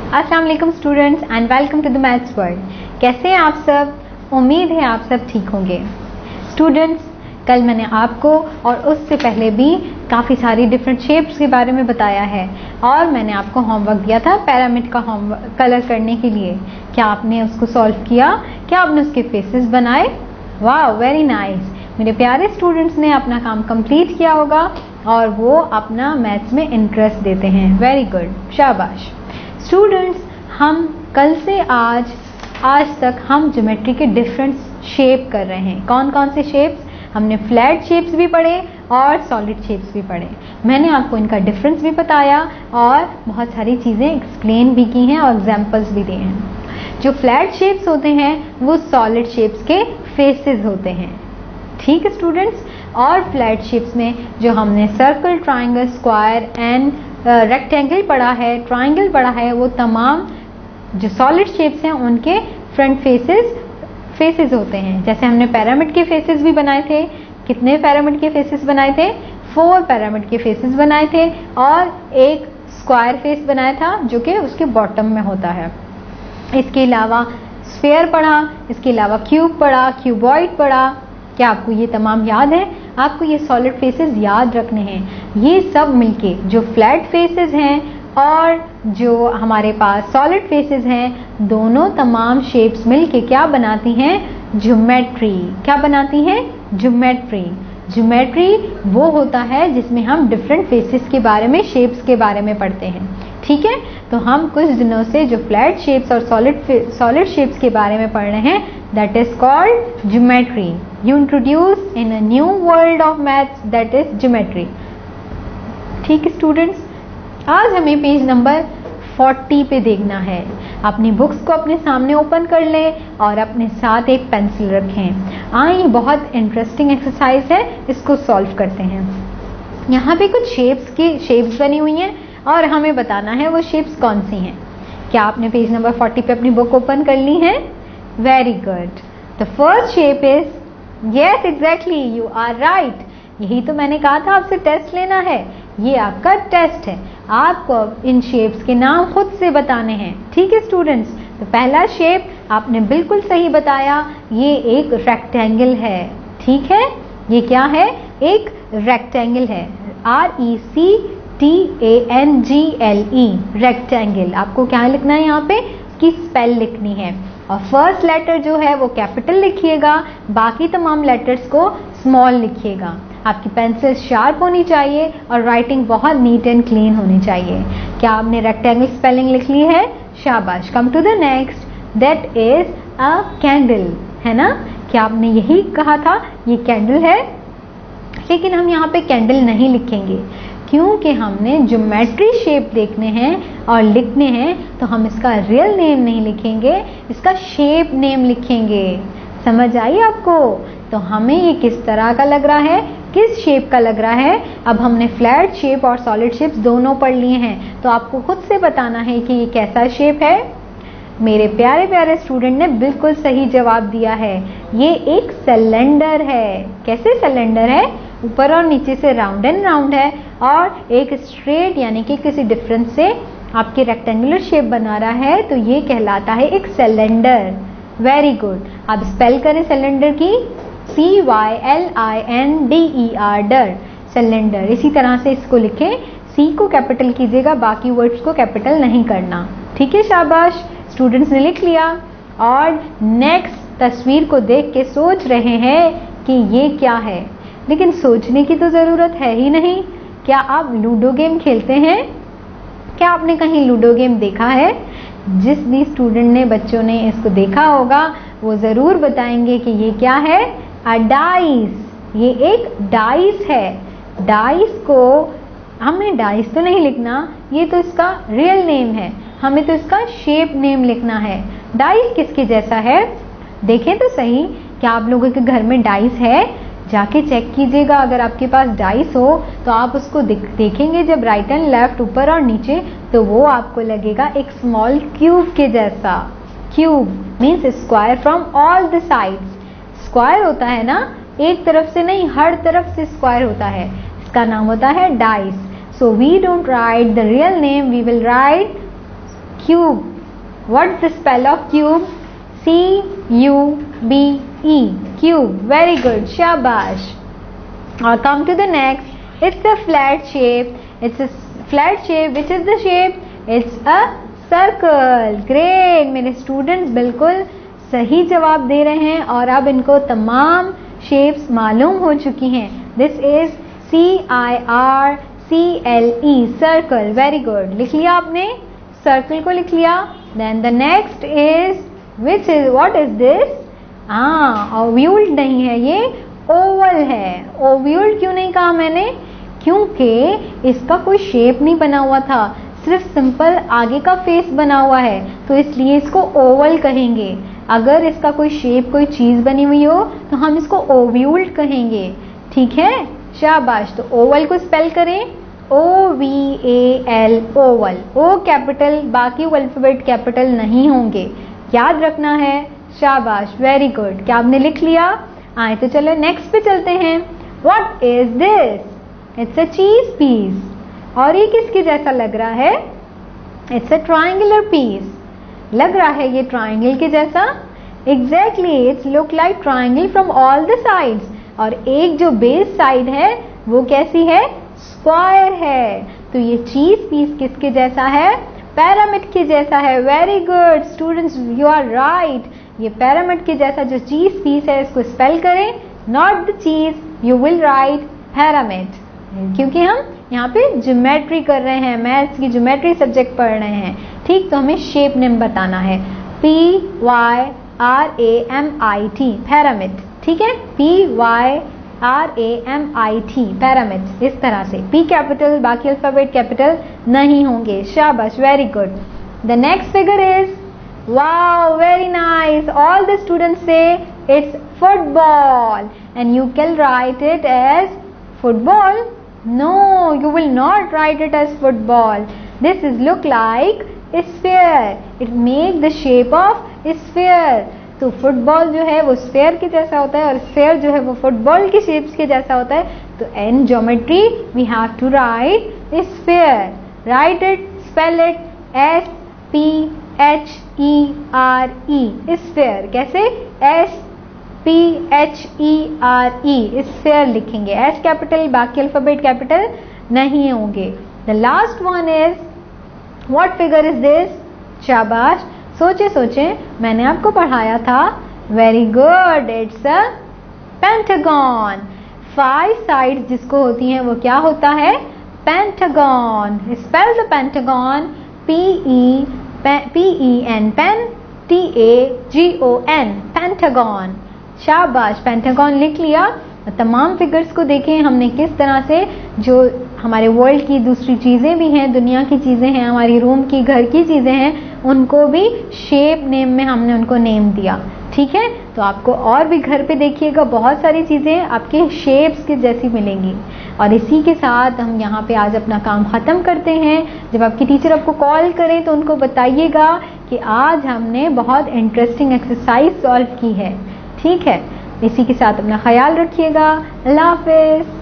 अस्सलाम वालेकुम students and welcome to the maths world. कैसे हैं आप सब? उम्मीद है आप सब ठीक होंगे। स्टूडेंट्स, कल मैंने आपको और उससे पहले भी काफ़ी सारी डिफरेंट शेप्स के बारे में बताया है और मैंने आपको होमवर्क दिया था पिरामिड का होमवर्क कलर करने के लिए। क्या आपने उसको सॉल्व किया? क्या आपने उसके फेसेस बनाए? वाह, वेरी नाइस। मेरे प्यारे स्टूडेंट्स ने अपना काम कंप्लीट किया होगा और वो अपना मैथ्स में इंटरेस्ट देते हैं। वेरी गुड, शाबाश। स्टूडेंट्स, हम कल से आज तक हम ज्योमेट्री के डिफरेंट शेप कर रहे हैं। कौन कौन से शेप्स? हमने फ्लैट शेप्स भी पढ़े और सॉलिड शेप्स भी पढ़े। मैंने आपको इनका डिफरेंस भी बताया और बहुत सारी चीज़ें एक्सप्लेन भी की हैं और एग्जांपल्स भी दिए हैं। जो फ्लैट शेप्स होते हैं वो सॉलिड शेप्स के फेसेस होते हैं। ठीक है स्टूडेंट्स। और फ्लैट शेप्स में जो हमने circle, triangle, square and rectangle पढ़ा है, ट्राइंगल पढ़ा है, वो तमाम जो सॉलिड शेप्स हैं उनके फ्रंट फेसेस होते हैं। जैसे हमने पिरामिड के फेसेस भी बनाए थे। कितने पिरामिड के फेसेस बनाए थे? 4 पिरामिड के फेसेस बनाए थे और एक स्क्वायर फेस बनाया था जो कि उसके बॉटम में होता है। इसके अलावा स्फीयर पढ़ा, इसके अलावा क्यूब पढ़ा, क्यूबॉइड पढ़ा। क्या आपको ये तमाम याद है? आपको ये सॉलिड फेसेस याद रखने हैं। ये सब मिलके जो फ्लैट फेसेस हैं और जो हमारे पास सॉलिड फेसेस हैं, दोनों तमाम शेप्स मिलके क्या बनाती हैं? ज्योमेट्री। क्या बनाती हैं? ज्योमेट्री। ज्योमेट्री वो होता है जिसमें हम डिफरेंट फेसेस के बारे में, शेप्स के बारे में पढ़ते हैं। ठीक है, तो हम कुछ दिनों से जो फ्लैट शेप्स और सॉलिड शेप्स के बारे में पढ़ रहे हैं, that is called geometry. You introduce in a new world of maths, that is geometry. ठीक है स्टूडेंट्स, आज हमें पेज नंबर 40 पे देखना है। अपनी बुक्स को अपने सामने ओपन कर लें और अपने साथ एक पेंसिल रखें। आइए, बहुत इंटरेस्टिंग एक्सरसाइज है, इसको सॉल्व करते हैं। यहाँ पे कुछ शेप्स बनी हुई हैं और हमें बताना है वो शेप्स कौन सी हैं। क्या आपने पेज नंबर 40 पे अपनी बुक ओपन कर ली है? Very good. The first shape is, yes exactly, you are right. यही तो मैंने कहा था आपसे टेस्ट लेना है। ये आपका टेस्ट है। आपको इन शेप्स के नाम खुद से बताने हैं। ठीक है स्टूडेंट्स, तो पहला शेप आपने बिल्कुल सही बताया, ये एक रेक्टेंगल है। ठीक है, ये क्या है? एक रेक्टेंगल है। RECTANGLE, rectangle. आपको क्या लिखना है? यहाँ पे इसकी स्पेल लिखनी है और फर्स्ट लेटर जो है वो कैपिटल लिखिएगा, बाकी तमाम लेटर्स को स्मॉल लिखिएगा। आपकी पेंसिल शार्प होनी चाहिए और राइटिंग बहुत नीट एंड क्लीन होनी चाहिए। क्या आपने रेक्टेंगल स्पेलिंग लिख ली है? शाबाश। Come to the next, that is a candle, है ना? क्या आपने यही कहा था? ये कैंडल है। लेकिन हम यहाँ पे कैंडल नहीं लिखेंगे क्योंकि हमने ज्योमेट्री शेप देखने हैं और लिखने हैं, तो हम इसका रियल नेम नहीं लिखेंगे, इसका शेप नेम लिखेंगे। समझ आई आपको? तो हमें ये किस तरह का लग रहा है, किस शेप का लग रहा है। अब हमने फ्लैट शेप और सॉलिड शेप्स दोनों पढ़ लिए हैं, तो आपको खुद से बताना है कि ये कैसा शेप है। मेरे प्यारे प्यारे स्टूडेंट ने बिल्कुल सही जवाब दिया है। ये एक सिलेंडर है। कैसे सिलेंडर है? ऊपर और नीचे से राउंड एंड राउंड है और एक स्ट्रेट यानी कि किसी डिफरेंस से आपके रेक्टेंगुलर शेप बना रहा है, तो ये कहलाता है एक सिलेंडर। Very good. अब स्पेल करें सिलेंडर की, CYLINDER, डर, सिलेंडर। इसी तरह से इसको लिखें, C को कैपिटल कीजिएगा, बाकी वर्ड्स को कैपिटल नहीं करना। ठीक है, शाबाश। स्टूडेंट्स ने लिख लिया और नेक्स्ट तस्वीर को देख के सोच रहे हैं कि ये क्या है, लेकिन सोचने की तो ज़रूरत है ही नहीं। क्या आप लूडो गेम खेलते हैं? क्या आपने कहीं लूडो गेम देखा है? जिस भी स्टूडेंट ने, बच्चों ने इसको देखा होगा वो ज़रूर बताएंगे कि ये क्या है? अ डाइस। ये एक डाइस है। डाइस को हमें डाइस तो नहीं लिखना, ये तो इसका रियल नेम है, हमें तो इसका शेप नेम लिखना है। डाइस किसके जैसा है? देखें तो सही, क्या आप लोगों के घर में डाइस है? जाके चेक कीजिएगा। अगर आपके पास डाइस हो तो आप उसको देखेंगे जब राइट एंड लेफ्ट, ऊपर और नीचे, तो वो आपको लगेगा एक स्मॉल क्यूब के जैसा। Cube means square from all the sides. Square होता है ना, एक तरफ से नहीं, हर तरफ से स्क्वायर होता है। इसका नाम होता है dice. So we don't write the real name, we will write cube. What's the spell of cube? C-U-B-E, cube. Very good, shabash. Or come to the next. It's a flat shape. It's a flat shape. Which is the shape? It's a circle. Great. मेरे students बिल्कुल सही जवाब दे रहे हैं और अब इनको तमाम शेप्स मालूम हो चुकी हैं. This is C-I-R-C-L-E, circle. Very good. लिख लिया आपने? सर्कल को लिख लिया. Then the next is, what is this? ओव्यूल्ड नहीं है, ये ओवल है. ओव्यूल्ड क्यों नहीं कहा मैंने? क्योंकि इसका कोई शेप नहीं बना हुआ था, सिर्फ सिंपल आगे का फेस बना हुआ है, तो इसलिए इसको ओवल कहेंगे. अगर इसका कोई शेप, कोई चीज बनी हुई हो तो हम इसको ओव्यूल्ड कहेंगे. ठीक है, शाबाश. तो ओवल को स्पेल करें, O-V-A-L, ओवल. O कैपिटल, बाकी अल्फाबेट कैपिटल नहीं होंगे, याद रखना है. शाबाश, वेरी गुड. क्या आपने लिख लिया? आए तो चलो नेक्स्ट पे चलते हैं. What is this? It's a cheese piece. और ये किसके जैसा लग रहा है? It's a triangular piece. लग रहा है ये ट्रायंगल के जैसा? Exactly, it's look like triangle from all the sides. और एक जो बेस साइड है वो कैसी है? स्क्वायर है. तो ये चीज पीस किसके जैसा है? पिरामिड के जैसा है. Very good students, you are right. ये पिरामिड के जैसा जो चीज पीस है, इसको स्पेल करें, not the cheese, you will write pyramid. क्योंकि हम यहाँ पे ज्योमेट्री कर रहे हैं, मैथ्स की ज्योमेट्री सब्जेक्ट पढ़ रहे हैं. ठीक, तो हमें शेप नेम बताना है. P-Y-R-A-M-I-T, pyramid. ठीक है, P-Y-R-A-M-I-T, पिरामिड. इस तरह से P कैपिटल, बाकी अल्फाबेट कैपिटल नहीं होंगे. शाबाश, very good. The next figure is, wow, very nice. All the students say it's football and you can write it as football. No, you will not write it as football. This is look like a sphere. It make the shape of a sphere. तो football जो है वो sphere के जैसा होता है और sphere जो है वो फुटबॉल की शेप्स के जैसा होता है. तो in geometry we have to write a sphere. Write it, spell it S-P-H-E-R-E, sphere. कैसे? S-P-H-E-R-E, sphere लिखेंगे. S कैपिटल, बाकी अल्फाबेट कैपिटल नहीं होंगे. The last one is, what figure is this? शाबाश, सोचे सोचे, मैंने आपको पढ़ाया था. Very good, it's a pentagon. 5 sides जिसको होती हैं वो क्या होता है? Pentagon. Spell the pentagon, P-E-N, pen, T-A-G-O-N, pentagon. शाबाश, पेंटागन लिख लिया. तमाम फिगर्स को देखें हमने किस तरह से, जो हमारे वर्ल्ड की दूसरी चीज़ें भी हैं, दुनिया की चीज़ें हैं, हमारी रूम की, घर की चीज़ें हैं, उनको भी शेप नेम में हमने उनको नेम दिया. ठीक है, तो आपको और भी घर पे देखिएगा बहुत सारी चीज़ें आपके शेप्स के जैसी मिलेंगी. और इसी के साथ हम यहाँ पे आज अपना काम ख़त्म करते हैं. जब आपकी टीचर आपको कॉल करें तो उनको बताइएगा कि आज हमने बहुत इंटरेस्टिंग एक्सरसाइज सॉल्व की है. ठीक है, इसी के साथ अपना ख्याल रखिएगा. अल्लाह हाफिज़.